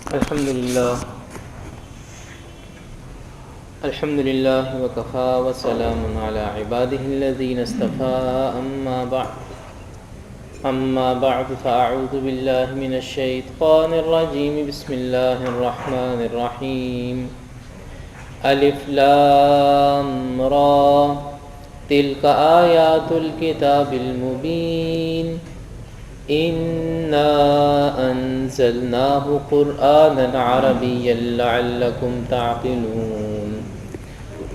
الحمد لله وكفى وسلام على عباده الذين اصطفى أما بعد فأعوذ بالله من الشيطان الرجيم بسم الله الرحمن الرحيم ألف لام را تلك آيات الكتاب المبين إنا أنزلناه قرآنا عربيا لعلكم تعقلون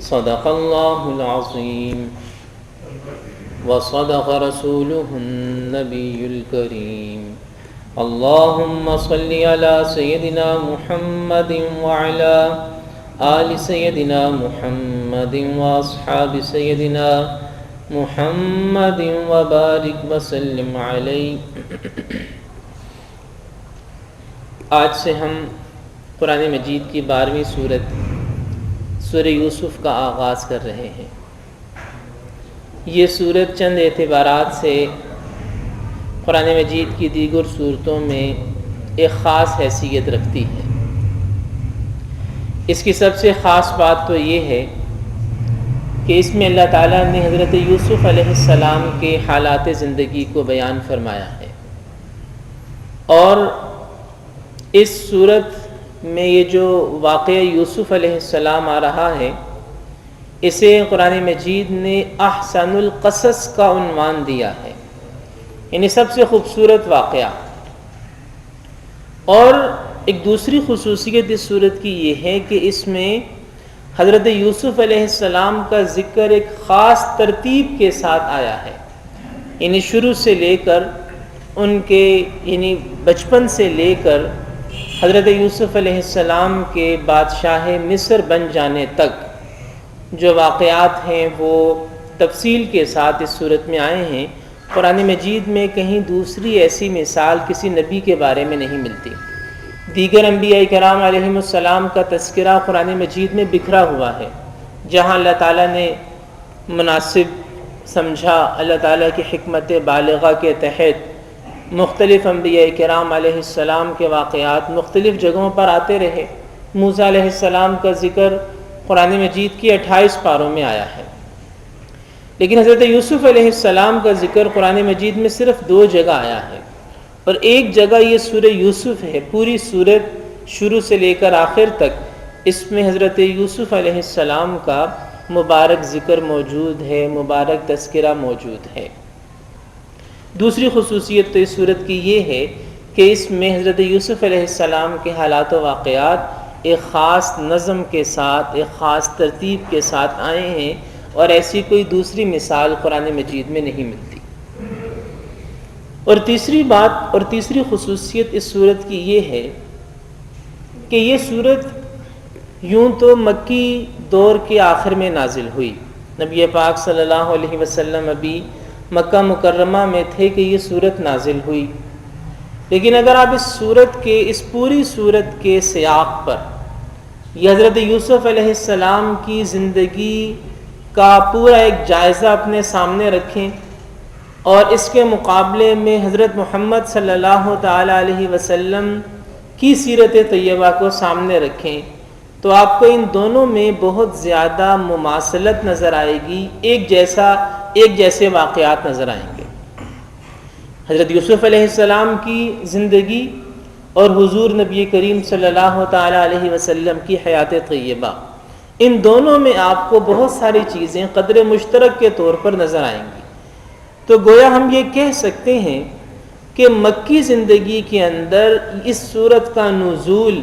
صدق الله العظيم وصدق رسوله النبي الكريم اللهم صل على سيدنا محمد وعلى آل سيدنا محمد وأصحاب سيدنا محمد وبارک وسلم علیہ۔ آج سے ہم قرآن مجید کی 12ویں سورہ یوسف کا آغاز کر رہے ہیں۔ یہ سورت چند اعتبارات سے قرآن مجید کی دیگر سورتوں میں ایک خاص حیثیت رکھتی ہے۔ اس کی سب سے خاص بات تو یہ ہے کہ اس میں اللہ تعالیٰ نے حضرت یوسف علیہ السلام کے حالات زندگی کو بیان فرمایا ہے، اور اس صورت میں یہ جو واقعہ یوسف علیہ السلام آ رہا ہے، اسے قرآن مجید نے احسن القصص کا عنوان دیا ہے، یعنی سب سے خوبصورت واقعہ۔ اور ایک دوسری خصوصیت اس صورت کی یہ ہے کہ اس میں حضرت یوسف علیہ السلام کا ذکر ایک خاص ترتیب کے ساتھ آیا ہے، یعنی شروع سے لے کر ان کے بچپن سے لے کر حضرت یوسف علیہ السلام کے بادشاہ مصر بن جانے تک جو واقعات ہیں وہ تفصیل کے ساتھ اس صورت میں آئے ہیں۔ قرآن مجید میں کہیں دوسری ایسی مثال کسی نبی کے بارے میں نہیں ملتی۔ دیگر انبیاء کرام علیہم السلام کا تذکرہ قرآن مجید میں بکھرا ہوا ہے، جہاں اللہ تعالیٰ نے مناسب سمجھا، اللہ تعالیٰ کی حکمت بالغہ کے تحت مختلف انبیاء کرام علیہ السلام کے واقعات مختلف جگہوں پر آتے رہے۔ موسیٰ علیہ السلام کا ذکر قرآن مجید کی 28 پاروں میں آیا ہے، لیکن حضرت یوسف علیہ السلام کا ذکر قرآن مجید میں صرف 2 جگہ آیا ہے، اور ایک جگہ یہ سورہ یوسف ہے۔ پوری سورت شروع سے لے کر آخر تک اس میں حضرت یوسف علیہ السلام کا مبارک ذکر موجود ہے، مبارک تذکرہ موجود ہے۔ دوسری خصوصیت تو اس سورت کی یہ ہے کہ اس میں حضرت یوسف علیہ السلام کے حالات و واقعات ایک خاص نظم کے ساتھ، ایک خاص ترتیب کے ساتھ آئے ہیں، اور ایسی کوئی دوسری مثال قرآن مجید میں نہیں ملتی۔ اور تیسری بات اور تیسری خصوصیت اس سورت کی یہ ہے کہ یہ سورت یوں تو مکی دور کے آخر میں نازل ہوئی، نبی پاک صلی اللہ علیہ وسلم ابھی مکہ مکرمہ میں تھے کہ یہ سورت نازل ہوئی، لیکن اگر آپ اس پوری سورت کے سیاق پر یہ حضرت یوسف علیہ السلام کی زندگی کا پورا ایک جائزہ اپنے سامنے رکھیں، اور اس کے مقابلے میں حضرت محمد صلی اللہ تعالیٰ علیہ وسلم کی سیرت طیبہ کو سامنے رکھیں، تو آپ کو ان دونوں میں بہت زیادہ مماثلت نظر آئے گی، ایک جیسے واقعات نظر آئیں گے۔ حضرت یوسف علیہ السلام کی زندگی اور حضور نبی کریم صلی اللہ تعالیٰ علیہ وسلم کی حیات طیبہ، ان دونوں میں آپ کو بہت ساری چیزیں قدر مشترک کے طور پر نظر آئیں گی۔ تو گویا ہم یہ کہہ سکتے ہیں کہ مکی زندگی کے اندر اس سورت کا نزول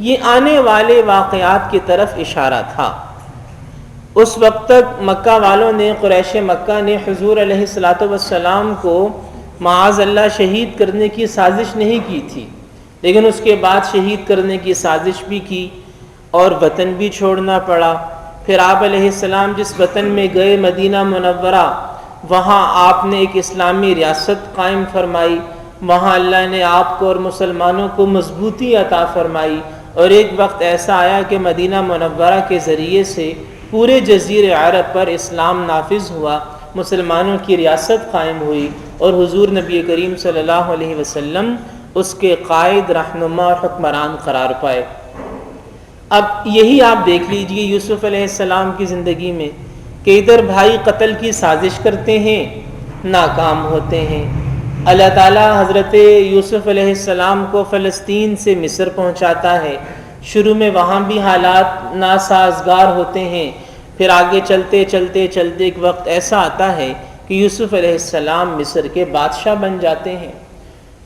یہ آنے والے واقعات کی طرف اشارہ تھا۔ اس وقت تک مکہ والوں نے، قریش مکہ نے حضور علیہ السلام کو معاذ اللہ شہید کرنے کی سازش نہیں کی تھی، لیکن اس کے بعد شہید کرنے کی سازش بھی کی اور وطن بھی چھوڑنا پڑا۔ پھر آپ علیہ السلام جس وطن میں گئے، مدینہ منورہ، وہاں آپ نے ایک اسلامی ریاست قائم فرمائی، وہاں اللہ نے آپ کو اور مسلمانوں کو مضبوطی عطا فرمائی، اور ایک وقت ایسا آیا کہ مدینہ منورہ کے ذریعے سے پورے جزیرے عرب پر اسلام نافذ ہوا، مسلمانوں کی ریاست قائم ہوئی، اور حضور نبی کریم صلی اللہ علیہ وسلم اس کے قائد، رہنما اور حکمران قرار پائے۔ اب یہی آپ دیکھ لیجئے یوسف علیہ السلام کی زندگی میں کہ ادھر بھائی قتل کی سازش کرتے ہیں، ناکام ہوتے ہیں۔ اللہ تعالیٰ حضرت یوسف علیہ السلام کو فلسطین سے مصر پہنچاتا ہے۔ شروع میں وہاں بھی حالات ناسازگار ہوتے ہیں، پھر آگے چلتے چلتے چلتے ایک وقت ایسا آتا ہے کہ یوسف علیہ السلام مصر کے بادشاہ بن جاتے ہیں۔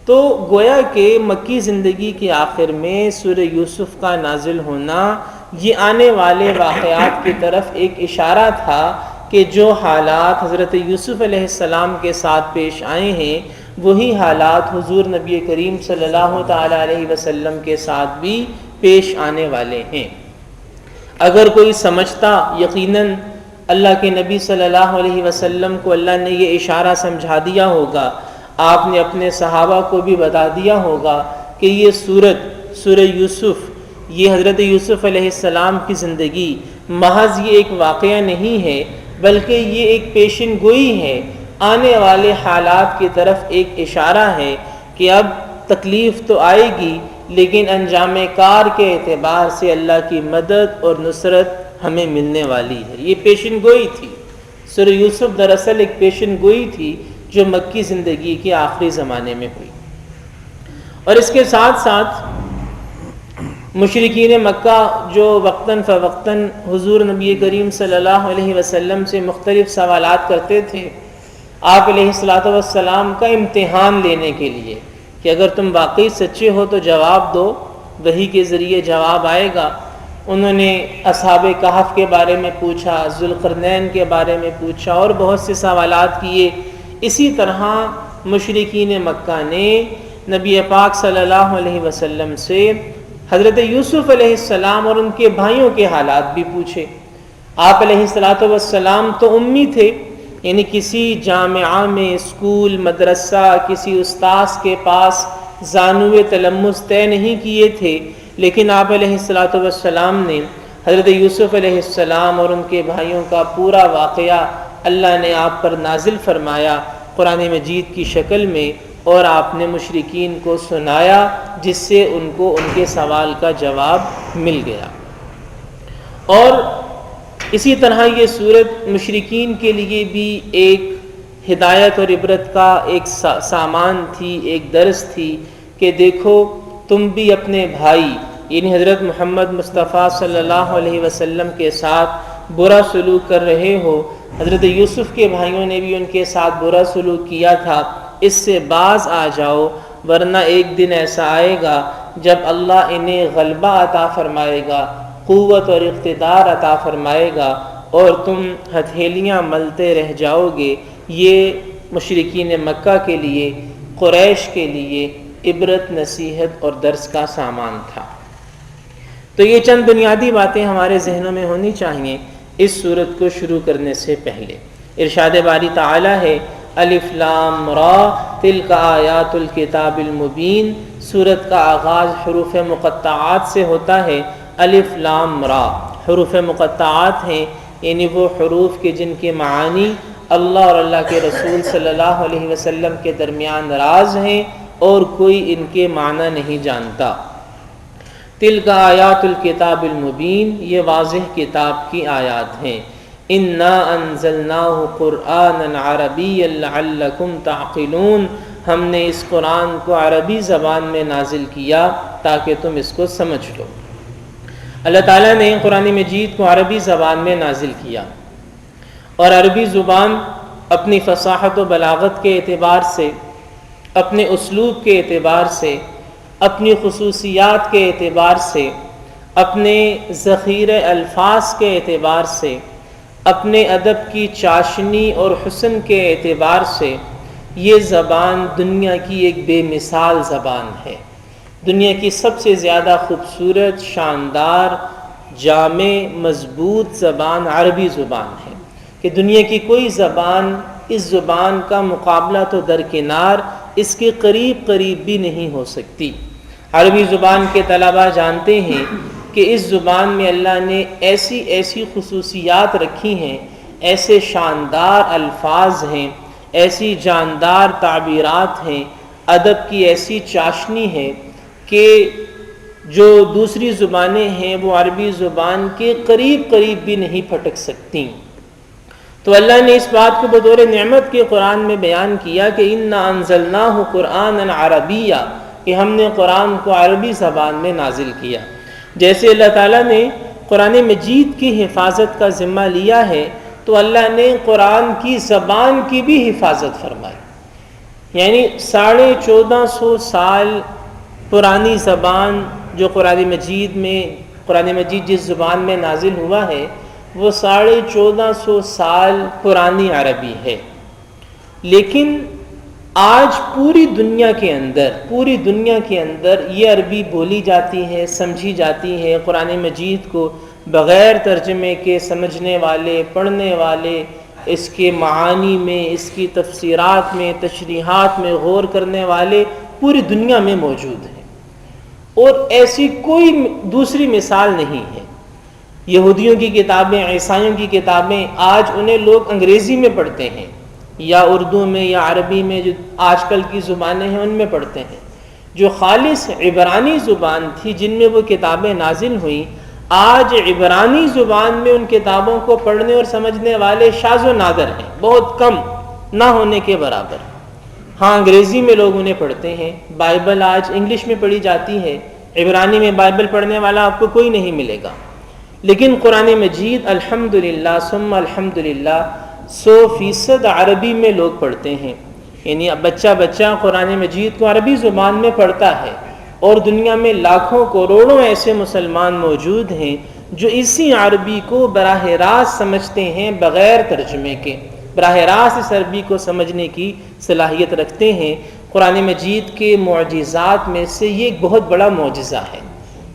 تو گویا کہ مکی زندگی کے آخر میں سورہ یوسف کا نازل ہونا یہ آنے والے واقعات کی طرف ایک اشارہ تھا کہ جو حالات حضرت یوسف علیہ السلام کے ساتھ پیش آئے ہیں وہی حالات حضور نبی کریم صلی اللہ تعالی علیہ وسلم کے ساتھ بھی پیش آنے والے ہیں۔ اگر کوئی سمجھتا، یقیناً اللہ کے نبی صلی اللہ علیہ وسلم کو اللہ نے یہ اشارہ سمجھا دیا ہوگا، آپ نے اپنے صحابہ کو بھی بتا دیا ہوگا کہ یہ سورہ یوسف، یہ حضرت یوسف علیہ السلام کی زندگی محض یہ ایک واقعہ نہیں ہے، بلکہ یہ ایک پیشن گوئی ہے، آنے والے حالات کی طرف ایک اشارہ ہے کہ اب تکلیف تو آئے گی لیکن انجام کار کے اعتبار سے اللہ کی مدد اور نصرت ہمیں ملنے والی ہے۔ یہ پیشن گوئی تھی۔ سورہ یوسف دراصل ایک پیشن گوئی تھی جو مکی زندگی کے آخری زمانے میں ہوئی۔ اور اس کے ساتھ ساتھ مشرکین مکہ جو وقتاً فوقتاً حضور نبی کریم صلی اللہ علیہ وسلم سے مختلف سوالات کرتے تھے آپ علیہ السلام کا امتحان لینے کے لیے کہ اگر تم واقعی سچے ہو تو جواب دو، وحی کے ذریعے جواب آئے گا۔ انہوں نے اصحاب کہف کے بارے میں پوچھا، ذوالقرنین کے بارے میں پوچھا اور بہت سے سوالات کیے۔ اسی طرح مشرکین مکہ نے نبی پاک صلی اللہ علیہ وسلم سے حضرت یوسف علیہ السلام اور ان کے بھائیوں کے حالات بھی پوچھے۔ آپ علیہ السلام تو امی تھے، یعنی کسی جامعہ میں، اسکول، مدرسہ، کسی استاذ کے پاس زانوِ تلمس طے نہیں کیے تھے، لیکن آپ علیہ السلام نے حضرت یوسف علیہ السلام اور ان کے بھائیوں کا پورا واقعہ اللہ نے آپ پر نازل فرمایا قرآن مجید کی شکل میں، اور آپ نے مشرکین کو سنایا جس سے ان کو ان کے سوال کا جواب مل گیا۔ اور اسی طرح یہ صورت مشرکین کے لیے بھی ایک ہدایت اور عبرت کا ایک سامان تھی، ایک درس تھی کہ دیکھو تم بھی اپنے بھائی یعنی حضرت محمد مصطفیٰ صلی اللہ علیہ وسلم کے ساتھ برا سلوک کر رہے ہو، حضرت یوسف کے بھائیوں نے بھی ان کے ساتھ برا سلوک کیا تھا، اس سے باز آ جاؤ، ورنہ ایک دن ایسا آئے گا جب اللہ انہیں غلبہ عطا فرمائے گا، قوت اور اقتدار عطا فرمائے گا اور تم ہتھیلیاں ملتے رہ جاؤ گے۔ یہ مشرکین مکہ کے لیے، قریش کے لیے عبرت، نصیحت اور درس کا سامان تھا۔ تو یہ چند بنیادی باتیں ہمارے ذہنوں میں ہونی چاہیے اس سورت کو شروع کرنے سے پہلے۔ ارشاد باری تعالی ہے الف لام را تلک آیات الکتاب المبین۔ سورت کا آغاز حروف مقطعات سے ہوتا ہے۔ الف لام را حروف مقطعات ہیں، یعنی وہ حروف کے جن کے معانی اللہ اور اللہ کے رسول صلی اللہ علیہ وسلم کے درمیان راز ہیں اور کوئی ان کے معنی نہیں جانتا۔ تلک آیات الکتاب المبین، یہ واضح کتاب کی آیات ہیں۔ انا انزلناہ قرآنا عربیا لعلکم تعقلون، ہم نے اس قرآن کو عربی زبان میں نازل کیا تاکہ تم اس کو سمجھ لو۔ اللہ تعالیٰ نے قرآن مجید کو عربی زبان میں نازل کیا، اور عربی زبان اپنی فصاحت و بلاغت کے اعتبار سے، اپنے اسلوب کے اعتبار سے، اپنی خصوصیات کے اعتبار سے، اپنے ذخیرہ الفاظ کے اعتبار سے، اپنے ادب کی چاشنی اور حسن کے اعتبار سے یہ زبان دنیا کی ایک بے مثال زبان ہے۔ دنیا کی سب سے زیادہ خوبصورت، شاندار، جامع، مضبوط زبان عربی زبان ہے کہ دنیا کی کوئی زبان اس زبان کا مقابلہ تو درکنار، اس کے قریب بھی نہیں ہو سکتی۔ عربی زبان کے طلباء جانتے ہیں کہ اس زبان میں اللہ نے ایسی خصوصیات رکھی ہیں، ایسے شاندار الفاظ ہیں، ایسی جاندار تعبیرات ہیں، ادب کی ایسی چاشنی ہے کہ جو دوسری زبانیں ہیں وہ عربی زبان کے قریب قریب بھی نہیں پھٹک سکتی. تو اللہ نے اس بات کو بطور نعمت کے قرآن میں بیان کیا کہ اِنَّا أَنزَلْنَاهُ قُرْآنًا عَرَبِيًّا، کہ ہم نے قرآن کو عربی زبان میں نازل کیا. جیسے اللہ تعالیٰ نے قرآن مجید کی حفاظت کا ذمہ لیا ہے تو اللہ نے قرآن کی زبان کی بھی حفاظت فرمائی. یعنی 1450 سال پرانی زبان جو قرآن مجید جس زبان میں نازل ہوا ہے وہ 1450 سال پرانی عربی ہے. لیکن آج پوری دنیا کے اندر یہ عربی بولی جاتی ہے، سمجھی جاتی ہے. قرآن مجید کو بغیر ترجمے کے سمجھنے والے، پڑھنے والے، اس کے معانی میں، اس کی تفسیرات میں، تشریحات میں غور کرنے والے پوری دنیا میں موجود ہیں، اور ایسی کوئی دوسری مثال نہیں ہے. یہودیوں کی کتابیں، عیسائیوں کی کتابیں آج انہیں لوگ انگریزی میں پڑھتے ہیں یا اردو میں یا عربی میں، جو آج کل کی زبانیں ہیں ان میں پڑھتے ہیں. جو خالص عبرانی زبان تھی جن میں وہ کتابیں نازل ہوئیں، آج عبرانی زبان میں ان کتابوں کو پڑھنے اور سمجھنے والے شاذ و نادر ہیں، بہت کم، نہ ہونے کے برابر. ہاں انگریزی میں لوگ انہیں پڑھتے ہیں. بائبل آج انگلش میں پڑھی جاتی ہے، عبرانی میں بائبل پڑھنے والا آپ کو کوئی نہیں ملے گا. لیکن قرآن مجید الحمدللہ ثم الحمدللہ 100% عربی میں لوگ پڑھتے ہیں. یعنی بچہ قرآن مجید کو عربی زبان میں پڑھتا ہے، اور دنیا میں لاکھوں کروڑوں ایسے مسلمان موجود ہیں جو اسی عربی کو براہ راست سمجھتے ہیں بغیر ترجمے کے، براہ راست اس عربی کو سمجھنے کی صلاحیت رکھتے ہیں. قرآن مجید کے معجزات میں سے یہ ایک بہت بڑا معجزہ ہے.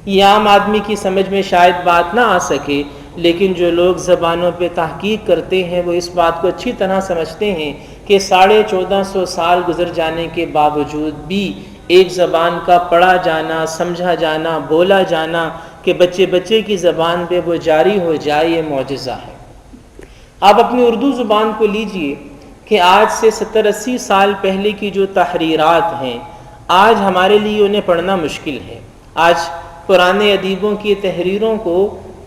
یہ عام آدمی کی سمجھ میں شاید بات نہ آ سکے، لیکن جو لوگ زبانوں پہ تحقیق کرتے ہیں وہ اس بات کو اچھی طرح سمجھتے ہیں کہ 1450 سال گزر جانے کے باوجود بھی ایک زبان کا پڑھا جانا، سمجھا جانا، بولا جانا کہ بچے کی زبان پہ وہ جاری ہو جائے، یہ معجزہ ہے. آپ اپنی اردو زبان کو لیجئے کہ آج سے 70-80 سال پہلے کی جو تحریرات ہیں آج ہمارے لیے انہیں پڑھنا مشکل ہے. آج پرانے ادیبوں کی تحریروں کو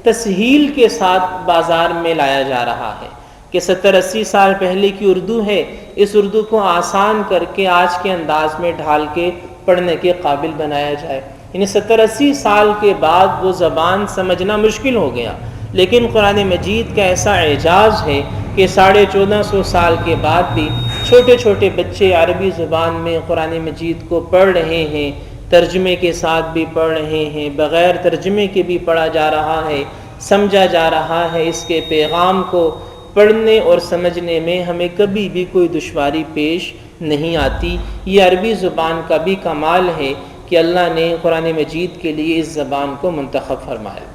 تسہیل کے ساتھ بازار میں لایا جا رہا ہے کہ 70-80 سال پہلے کی اردو ہے، اس اردو کو آسان کر کے آج کے انداز میں ڈھال کے پڑھنے کے قابل بنایا جائے. یعنی 70-80 سال کے بعد وہ زبان سمجھنا مشکل ہو گیا. لیکن قرآن مجید کا ایسا اعجاز ہے کہ 1450 سال کے بعد بھی چھوٹے چھوٹے بچے عربی زبان میں قرآن مجید کو پڑھ رہے ہیں، ترجمے کے ساتھ بھی پڑھ رہے ہیں، بغیر ترجمے کے بھی پڑھا جا رہا ہے، سمجھا جا رہا ہے. اس کے پیغام کو پڑھنے اور سمجھنے میں ہمیں کبھی بھی کوئی دشواری پیش نہیں آتی. یہ عربی زبان کا بھی کمال ہے کہ اللہ نے قرآن مجید کے لیے اس زبان کو منتخب فرمایا.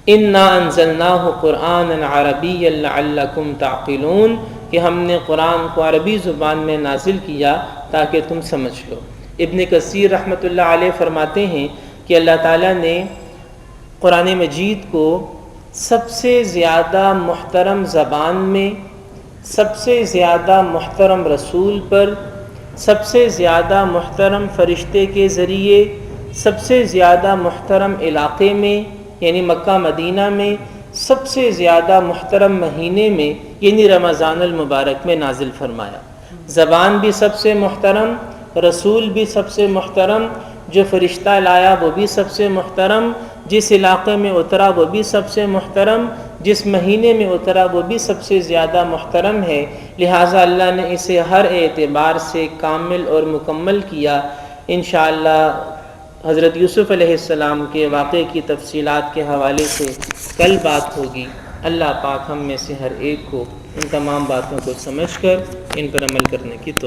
اِنَّا أَنزَلْنَاهُ قُرْآنًا عَرَبِيًّا لَعَلَّكُمْ تَعْقِلُونَ، کہ ہم نے قرآن کو عربی زبان میں نازل کیا تاکہ تم سمجھ لو. ابن کثیر رحمۃ اللہ علیہ فرماتے ہیں کہ اللہ تعالیٰ نے قرآن مجید کو سب سے زیادہ محترم زبان میں، سب سے زیادہ محترم رسول پر، سب سے زیادہ محترم فرشتے کے ذریعے، سب سے زیادہ محترم علاقے میں یعنی مکہ مدینہ میں، سب سے زیادہ محترم مہینے میں یعنی رمضان المبارک میں نازل فرمایا. زبان بھی سب سے محترم، رسول بھی سب سے محترم، جو فرشتہ لایا وہ بھی سب سے محترم، جس علاقے میں اترا وہ بھی سب سے محترم، جس مہینے میں اترا وہ بھی سب سے زیادہ محترم ہے. لہٰذا اللہ نے اسے ہر اعتبار سے کامل اور مکمل کیا. انشاءاللہ حضرت یوسف علیہ السلام کے واقعے کی تفصیلات کے حوالے سے کل بات ہوگی. اللہ پاک ہم میں سے ہر ایک کو ان تمام باتوں کو سمجھ کر ان پر عمل کرنے کی توفیق